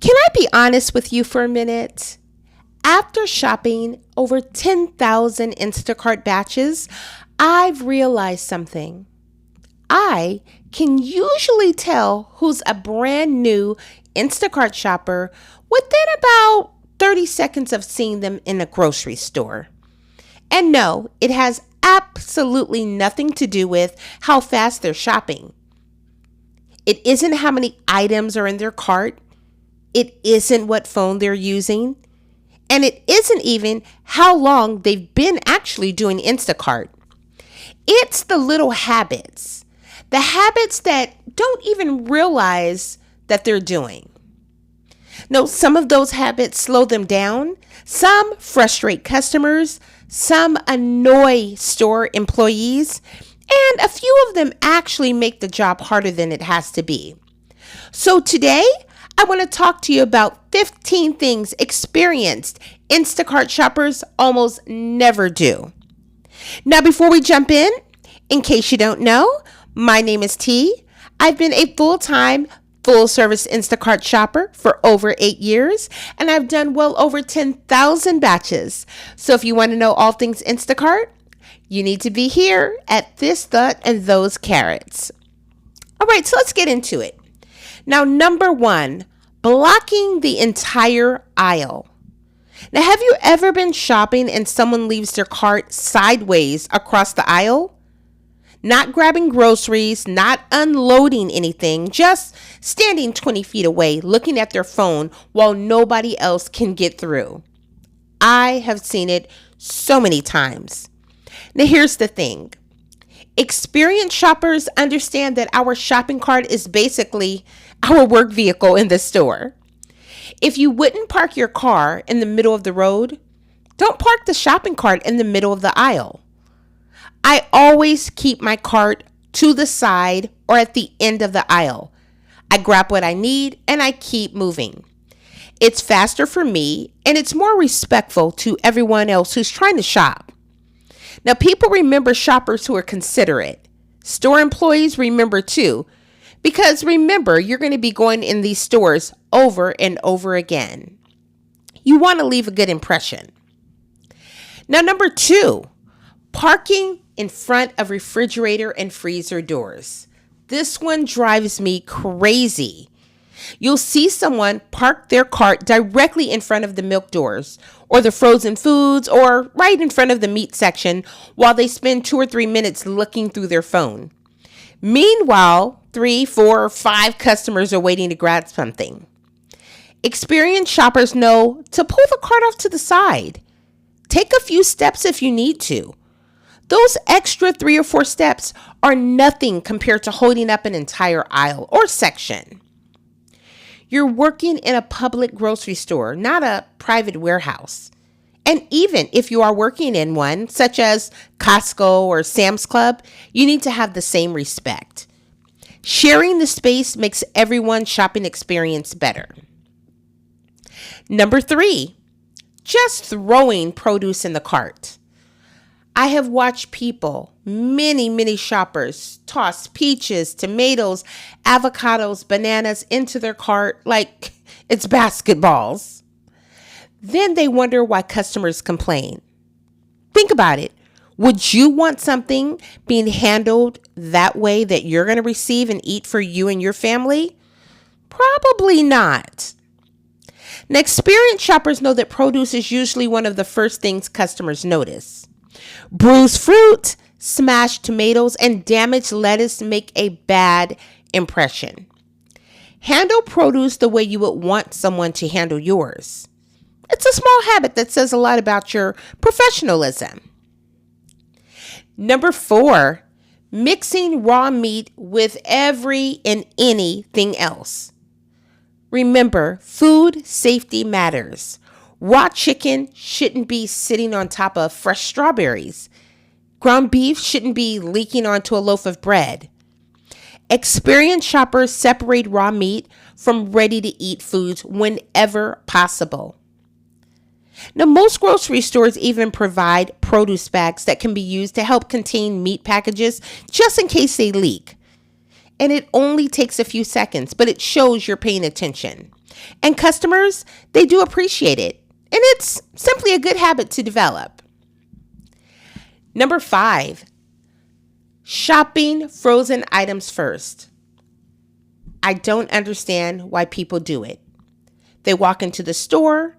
Can I be honest with you for a minute? After shopping over 10,000 Instacart batches, I've realized something. I can usually tell who's a brand new Instacart shopper within about 30 seconds of seeing them in a grocery store. And no, it has absolutely nothing to do with how fast they're shopping. It isn't how many items are in their cart. It isn't what phone they're using. And it isn't even how long they've been actually doing Instacart. It's the little habits. The habits that don't even realize that they're doing. No, some of those habits slow them down. Some frustrate customers. Some annoy store employees. And a few of them actually make the job harder than it has to be. So today, I want to talk to you about 15 things experienced Instacart shoppers almost never do. Now, before we jump in case you don't know, my name is T. I've been a full-time, full-service Instacart shopper for over 8 years, and I've done well over 10,000 batches. So if you want to know all things Instacart, you need to be here at This, That, and Those Carrots. All right, so let's get into it. Now, number 1, blocking the entire aisle. Now, have you ever been shopping and someone leaves their cart sideways across the aisle? Not grabbing groceries, not unloading anything, just standing 20 feet away looking at their phone while nobody else can get through. I have seen it so many times. Now, here's the thing. Experienced shoppers understand that our shopping cart is basically our work vehicle in the store. If you wouldn't park your car in the middle of the road, don't park the shopping cart in the middle of the aisle. I always keep my cart to the side or at the end of the aisle. I grab what I need and I keep moving. It's faster for me and it's more respectful to everyone else who's trying to shop. Now, people remember shoppers who are considerate. Store employees remember too, because remember, you're going to be going in these stores over and over again. You want to leave a good impression. Now, number 2, parking in front of refrigerator and freezer doors. This one drives me crazy. You'll see someone park their cart directly in front of the milk doors or the frozen foods or right in front of the meat section while they spend 2 or 3 minutes looking through their phone. Meanwhile, 3, 4, or 5 customers are waiting to grab something. Experienced shoppers know to pull the cart off to the side. Take a few steps if you need to. Those extra 3 or 4 steps are nothing compared to holding up an entire aisle or section. You're working in a public grocery store, not a private warehouse. And even if you are working in one, such as Costco or Sam's Club, you need to have the same respect. Sharing the space makes everyone's shopping experience better. Number 3, just throwing produce in the cart. I have watched people, many shoppers, toss peaches, tomatoes, avocados, bananas into their cart like it's basketballs. Then they wonder why customers complain. Think about it. Would you want something being handled that way that you're going to receive and eat for you and your family? Probably not. Now, experienced shoppers know that produce is usually one of the first things customers notice. Bruised fruit, smashed tomatoes, and damaged lettuce make a bad impression. Handle produce the way you would want someone to handle yours. It's a small habit that says a lot about your professionalism. Number 4, mixing raw meat with every and anything else. Remember, food safety matters. Raw chicken shouldn't be sitting on top of fresh strawberries. Ground beef shouldn't be leaking onto a loaf of bread. Experienced shoppers separate raw meat from ready-to-eat foods whenever possible. Now, most grocery stores even provide produce bags that can be used to help contain meat packages just in case they leak. And it only takes a few seconds, but it shows you're paying attention. And customers, they do appreciate it. And it's simply a good habit to develop. Number 5, shopping frozen items first. I don't understand why people do it. They walk into the store,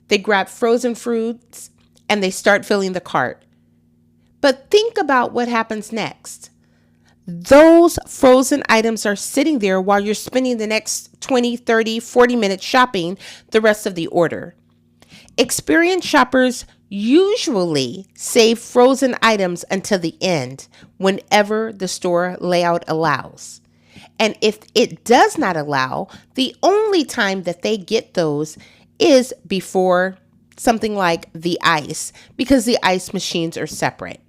they grab frozen fruits, and they start filling the cart. But think about what happens next. Those frozen items are sitting there while you're spending the next 20, 30, 40 minutes shopping the rest of the order. Experienced shoppers usually save frozen items until the end, whenever the store layout allows. And if it does not allow, the only time that they get those is before something like the ice, because the ice machines are separate.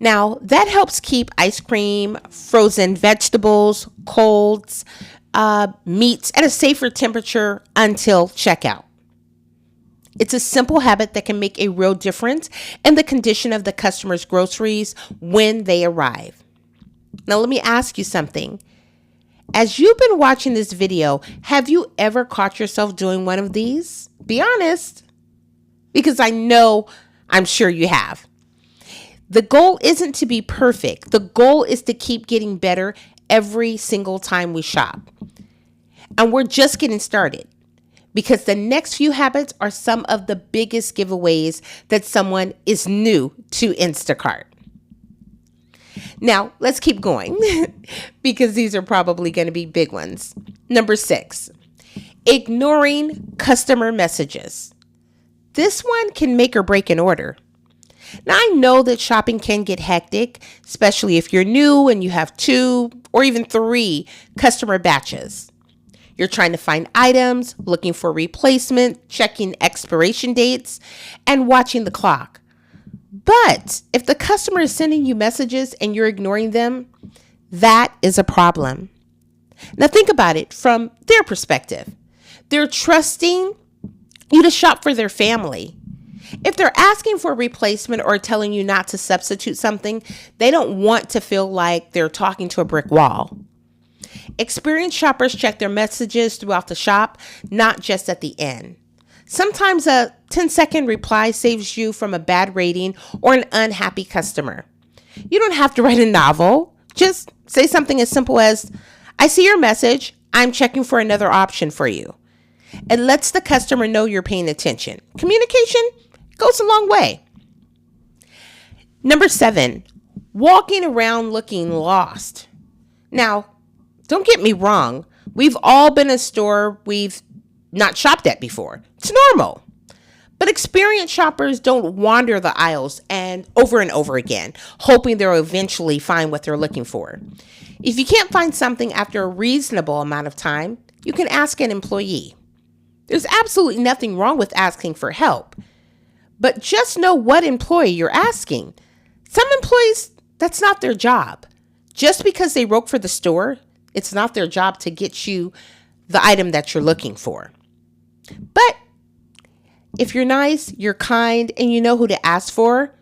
Now, that helps keep ice cream, frozen vegetables, colds, meats at a safer temperature until checkout. It's a simple habit that can make a real difference in the condition of the customer's groceries when they arrive. Now, let me ask you something. As you've been watching this video, have you ever caught yourself doing one of these? Be honest, because I'm sure you have. The goal isn't to be perfect. The goal is to keep getting better every single time we shop. And we're just getting started, because the next few habits are some of the biggest giveaways that someone is new to Instacart. Now, let's keep going because these are probably going to be big ones. Number 6, ignoring customer messages. This one can make or break an order. Now, I know that shopping can get hectic, especially if you're new and you have 2 or even 3 customer batches. You're trying to find items, looking for replacement, checking expiration dates, and watching the clock. But if the customer is sending you messages and you're ignoring them, that is a problem. Now think about it from their perspective. They're trusting you to shop for their family. If they're asking for a replacement or telling you not to substitute something, they don't want to feel like they're talking to a brick wall. Experienced shoppers check their messages throughout the shop, not just at the end. Sometimes a 10-second reply saves you from a bad rating or an unhappy customer. You don't have to write a novel. Just say something as simple as, "I see your message. I'm checking for another option for you." It lets the customer know you're paying attention. Communication goes a long way. Number 7, walking around looking lost. Now, don't get me wrong. We've all been in a store we've not shopped at before. It's normal. But experienced shoppers don't wander the aisles and over again, hoping they'll eventually find what they're looking for. If you can't find something after a reasonable amount of time, you can ask an employee. There's absolutely nothing wrong with asking for help. But just know what employee you're asking. Some employees, that's not their job. Just because they work for the store, it's not their job to get you the item that you're looking for. But if you're nice, you're kind, and you know who to ask for,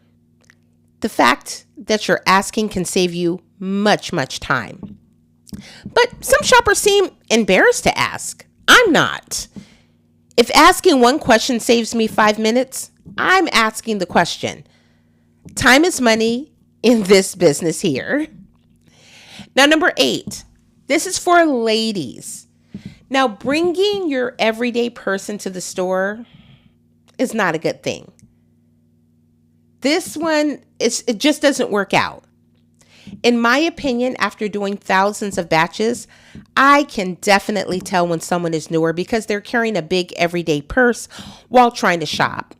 the fact that you're asking can save you much, much time. But some shoppers seem embarrassed to ask. I'm not. If asking one question saves me 5 minutes, I'm asking the question. Time is money in this business here. Now, number 8, this is for ladies. Now, bringing your everyday person to the store is not a good thing. This one, it just doesn't work out. In my opinion, after doing thousands of batches, I can definitely tell when someone is newer because they're carrying a big everyday purse while trying to shop.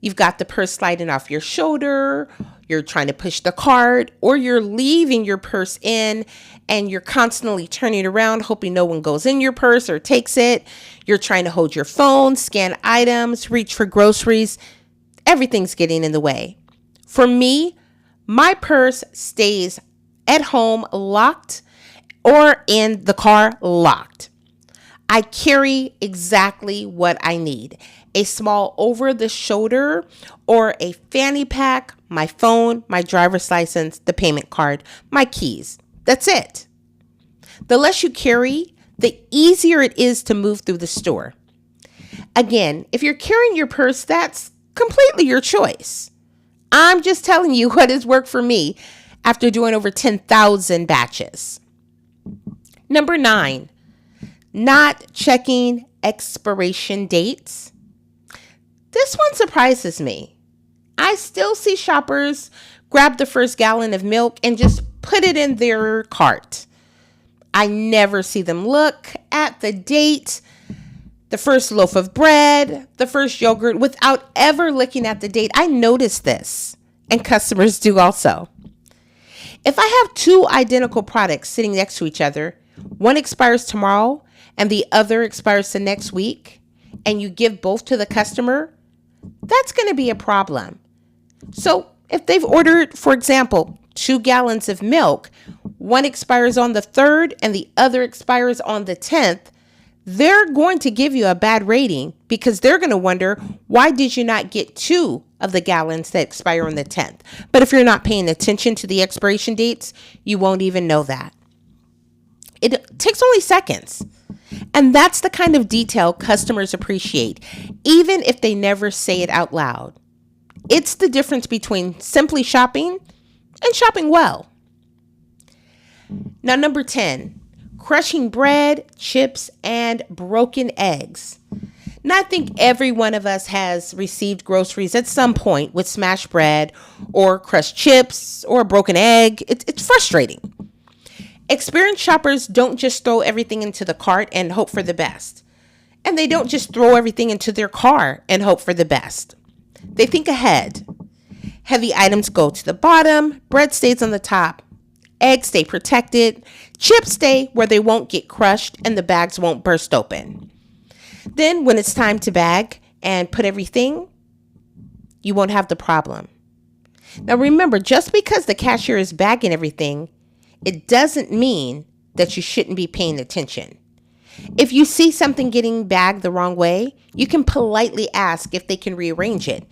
You've got the purse sliding off your shoulder, you're trying to push the cart, or you're leaving your purse in and you're constantly turning around hoping no one goes in your purse or takes it. You're trying to hold your phone, scan items, reach for groceries. Everything's getting in the way. For me, my purse stays at home locked or in the car locked. I carry exactly what I need. A small over-the-shoulder or a fanny pack, my phone, my driver's license, the payment card, my keys. That's it. The less you carry, the easier it is to move through the store. Again, if you're carrying your purse, that's completely your choice. I'm just telling you what has worked for me after doing over 10,000 batches. Number 9, not checking expiration dates. This one surprises me. I still see shoppers grab the first gallon of milk and just put it in their cart. I never see them look at the date, the first loaf of bread, the first yogurt, without ever looking at the date. I notice this, and customers do also. If I have 2 identical products sitting next to each other, one expires tomorrow and the other expires the next week, and you give both to the customer, that's going to be a problem. So if they've ordered, for example, 2 gallons of milk, one expires on the 3rd and the other expires on the 10th, they're going to give you a bad rating because they're going to wonder, why did you not get 2 of the gallons that expire on the 10th? But if you're not paying attention to the expiration dates, you won't even know that. It takes only seconds. And that's the kind of detail customers appreciate, even if they never say it out loud. It's the difference between simply shopping and shopping well. Now, number 10, crushing bread, chips, and broken eggs. Now, I think every one of us has received groceries at some point with smashed bread or crushed chips or a broken egg. It's frustrating. Experienced shoppers don't just throw everything into the cart and hope for the best. And they don't just throw everything into their car and hope for the best. They think ahead. Heavy items go to the bottom, bread stays on the top, eggs stay protected, chips stay where they won't get crushed, and the bags won't burst open. Then when it's time to bag and put everything, you won't have the problem. Now remember, just because the cashier is bagging everything, it doesn't mean that you shouldn't be paying attention. If you see something getting bagged the wrong way, you can politely ask if they can rearrange it.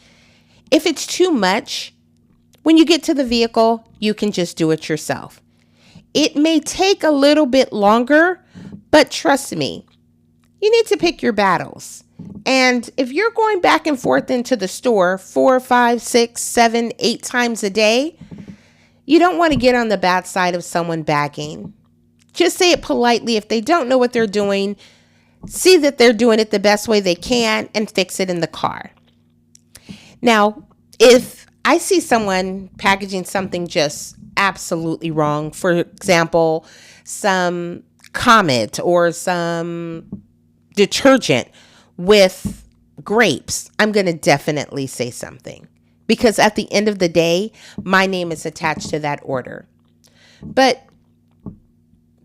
If it's too much, when you get to the vehicle, you can just do it yourself. It may take a little bit longer, but trust me, you need to pick your battles. And if you're going back and forth into the store 4, 5, 6, 7, 8 times a day, you don't want to get on the bad side of someone bagging. Just say it politely. If they don't know what they're doing, see that they're doing it the best way they can and fix it in the car. Now, if I see someone packaging something just absolutely wrong, for example, some Comet or some detergent with grapes, I'm going to definitely say something. Because at the end of the day, my name is attached to that order. But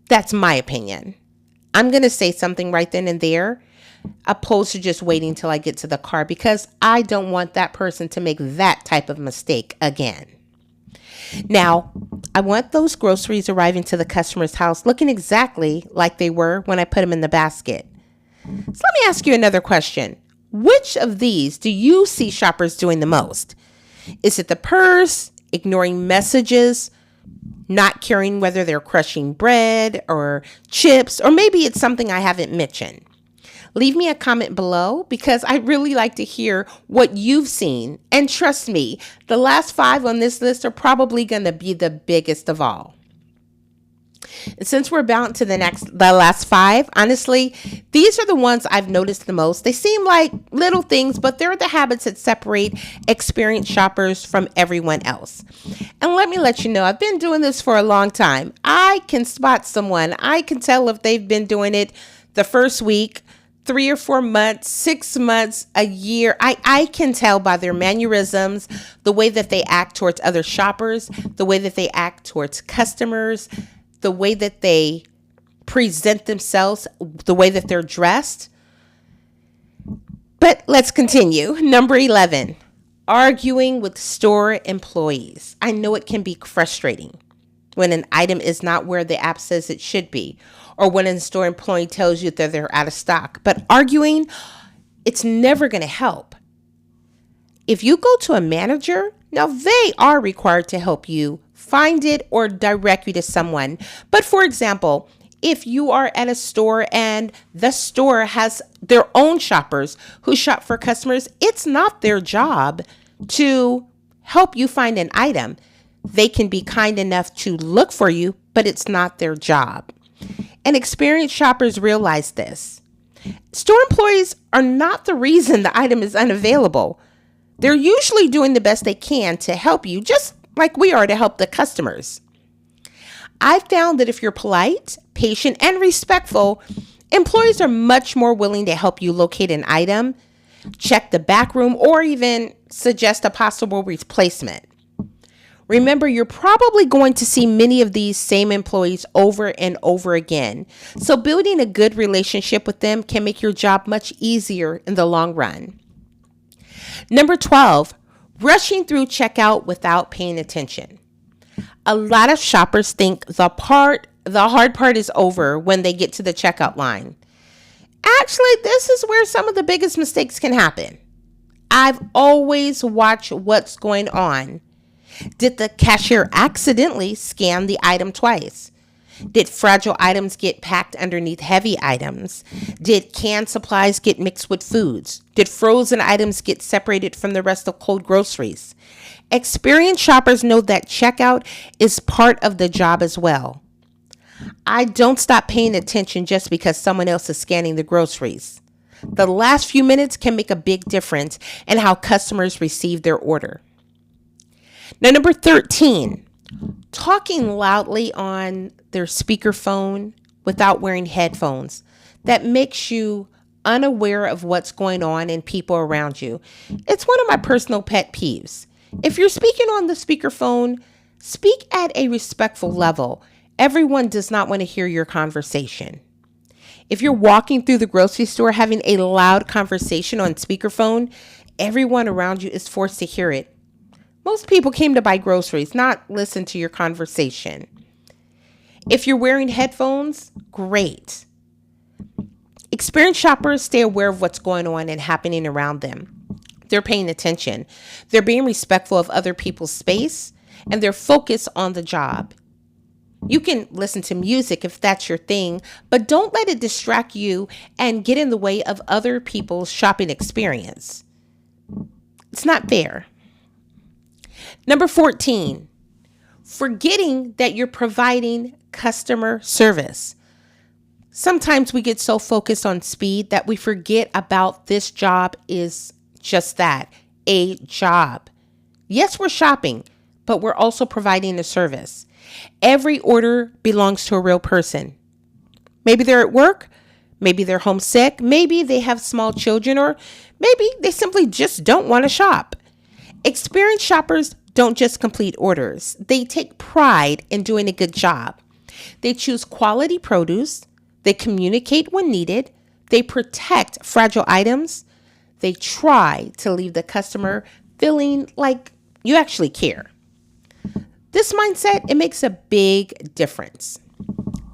that's my opinion. I'm going to say something right then and there, opposed to just waiting till I get to the car, because I don't want that person to make that type of mistake again. Now, I want those groceries arriving to the customer's house looking exactly like they were when I put them in the basket. So let me ask you another question. Which of these do you see shoppers doing the most? Is it the purse, ignoring messages, not caring whether they're crushing bread or chips, or maybe it's something I haven't mentioned? Leave me a comment below because I really like to hear what you've seen. And trust me, the last 5 on this list are probably going to be the biggest of all. And since we're about to the last 5, honestly, these are the ones I've noticed the most. They seem like little things, but they're the habits that separate experienced shoppers from everyone else. And let me let you know, I've been doing this for a long time. I can spot someone. I can tell if they've been doing it the first week, 3 or 4 months, 6 months, a year. I can tell by their mannerisms, the way that they act towards other shoppers, the way that they act towards customers, the way that they present themselves, the way that they're dressed. But let's continue. Number 11, arguing with store employees. I know it can be frustrating when an item is not where the app says it should be, or when a store employee tells you that they're out of stock. But arguing, it's never going to help. If you go to a manager, now they are required to help you find it or direct you to someone. But for example, if you are at a store and the store has their own shoppers who shop for customers, it's not their job to help you find an item. They can be kind enough to look for you, but it's not their job. And experienced shoppers realize this. Store employees are not the reason the item is unavailable. They're usually doing the best they can to help you, just like we are to help the customers. I've found that if you're polite, patient, and respectful, employees are much more willing to help you locate an item, check the back room, or even suggest a possible replacement. Remember, you're probably going to see many of these same employees over and over again. So building a good relationship with them can make your job much easier in the long run. Number 12, rushing through checkout without paying attention. A lot of shoppers think the hard part is over when they get to the checkout line. Actually, this is where some of the biggest mistakes can happen. I've always watched what's going on. Did the cashier accidentally scan the item twice? Did fragile items get packed underneath heavy items? Did canned supplies get mixed with foods? Did frozen items get separated from the rest of cold groceries? Experienced shoppers know that checkout is part of the job as well. I don't stop paying attention just because someone else is scanning the groceries. The last few minutes can make a big difference in how customers receive their order. Now, number 13, talking loudly on their speakerphone without wearing headphones. That makes you unaware of what's going on and people around you. It's one of my personal pet peeves. If you're speaking on the speakerphone, speak at a respectful level. Everyone does not want to hear your conversation. If you're walking through the grocery store having a loud conversation on speakerphone, everyone around you is forced to hear it. Most people came to buy groceries, not listen to your conversation. If you're wearing headphones, great. Experienced shoppers stay aware of what's going on and happening around them. They're paying attention. They're being respectful of other people's space, and they're focused on the job. You can listen to music if that's your thing, but don't let it distract you and get in the way of other people's shopping experience. It's not fair. Number 14, forgetting that you're providing customer service. Sometimes we get so focused on speed that we forget about this job is just that, a job. Yes, we're shopping, but we're also providing a service. Every order belongs to a real person. Maybe they're at work, maybe they're homesick, maybe they have small children, or maybe they simply just don't want to shop. Experienced shoppers don't just complete orders. They take pride in doing a good job. They choose quality produce. They communicate when needed. They protect fragile items. They try to leave the customer feeling like you actually care. This mindset, it makes a big difference.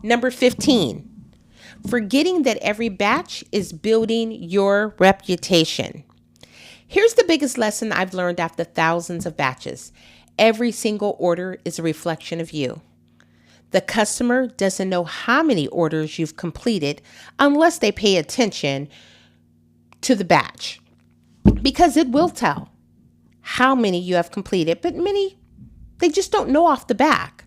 Number 15, forgetting that every batch is building your reputation. Here's the biggest lesson I've learned after thousands of batches. Every single order is a reflection of you. The customer doesn't know how many orders you've completed unless they pay attention to the batch, because it will tell how many you have completed, but many, they just don't know off the back.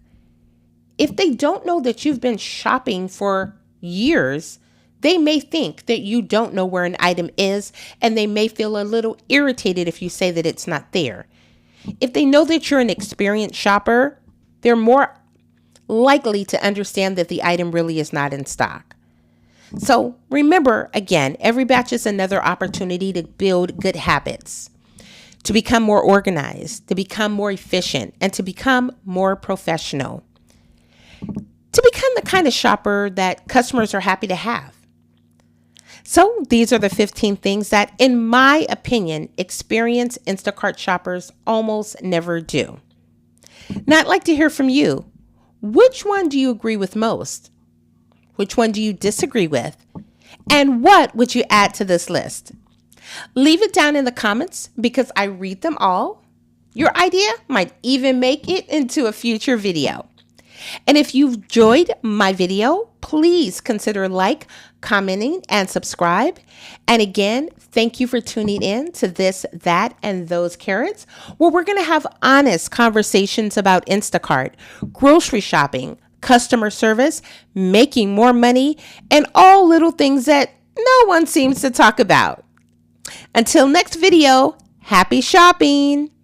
If they don't know that you've been shopping for years, they may think that you don't know where an item is, and they may feel a little irritated if you say that it's not there. If they know that you're an experienced shopper, they're more likely to understand that the item really is not in stock. So remember, again, every batch is another opportunity to build good habits, to become more organized, to become more efficient, and to become more professional, to become the kind of shopper that customers are happy to have. So these are the 15 things that, in my opinion, experienced Instacart shoppers almost never do. Now, I'd like to hear from you. Which one do you agree with most? Which one do you disagree with? And what would you add to this list? Leave it down in the comments because I read them all. Your idea might even make it into a future video. And if you've enjoyed my video, please consider like, commenting, and subscribe. And again, thank you for tuning in to This, That, and Those Carrots, where we're going to have honest conversations about Instacart, grocery shopping, customer service, making more money, and all little things that no one seems to talk about. Until next video, happy shopping!